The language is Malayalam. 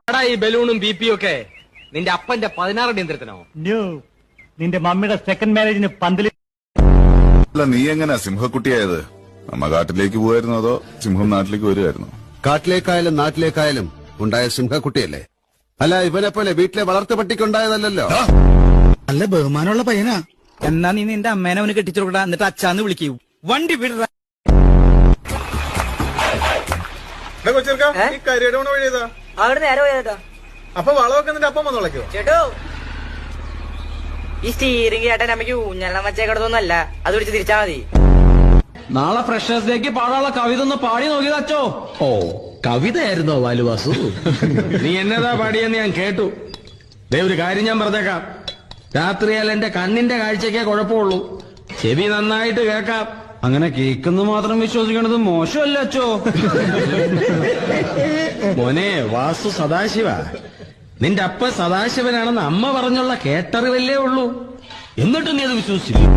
ഈ ബലൂണും ബിപിയും ഒക്കെ നിന്റെ അപ്പന്റെ 16 യന്ത്രത്തിനോ? നിന്റെ മമ്മിയുടെ സെക്കൻഡ് മാരേജിന് പന്തലി. അല്ല, നീ എങ്ങനെയാ സിംഹക്കുട്ടിയായത്? നമ്മ കാട്ടിലേക്ക് പോവായിരുന്നോ അതോ സിംഹം നാട്ടിലേക്ക് വരുമായിരുന്നോ? കാട്ടിലേക്കായാലും നാട്ടിലേക്കായാലും ഉണ്ടായ സിംഹക്കുട്ടിയല്ലേ. അല്ല, ഇവനെ പോലെ വീട്ടിലെ വളർത്തു പട്ടിക്കുണ്ടായതല്ലോ. നല്ല ബഹുമാനമുള്ള പയ്യനാ. എന്നാ നീ നിന്റെ അമ്മേനെ അവന് കെട്ടിച്ചു കൊടുക്കടാ, എന്നിട്ട് അച്ഛാന്ന് വിളിക്കൂ. വണ്ടി വിട. അവിടെ നേരെ പോയതാ. അപ്പൊ വളമൊക്കെ നിന്റെ അപ്പം വന്ന് വിളക്കോ? ചേട്ടോ, ഈ സ്റ്റീറിംഗ് ചേട്ടൻ അമ്മയ്ക്ക് ഊഞ്ഞെല്ലാം വച്ചേക്കടത്തൊന്നല്ല, അത് പിടിച്ച് തിരിച്ചാ മതി. നാളെ ഫ്രഷേഴ്സ് ഡേക്ക് പാടാനുള്ള കവിത ഒന്ന് പാടി നോക്കിയത് അച്ചോ. ഓ, കവിതയായിരുന്നോ വാലുവാസു? നീ എന്നതാ പാടിയെന്ന് ഞാൻ കേട്ടു. ദേ ഒരു കാര്യം ഞാൻ പറഞ്ഞേക്കാം, രാത്രിയാൽ എന്റെ കണ്ണിന്റെ കാഴ്ചക്കേ കുഴപ്പമുള്ളൂ, ചെവി നന്നായിട്ട് കേൾക്കാം. അങ്ങനെ കേൾക്കുന്നു മാത്രം വിശ്വസിക്കണത് മോശമല്ല അച്ചോ. മോനെ വാസു സദാശിവ, നിന്റെ അപ്പ സദാശിവനാണെന്ന് അമ്മ പറഞ്ഞുള്ള കേട്ടറിവല്ലേ ഉള്ളൂ, എന്നിട്ടും നീ അത് വിശ്വസിച്ചു.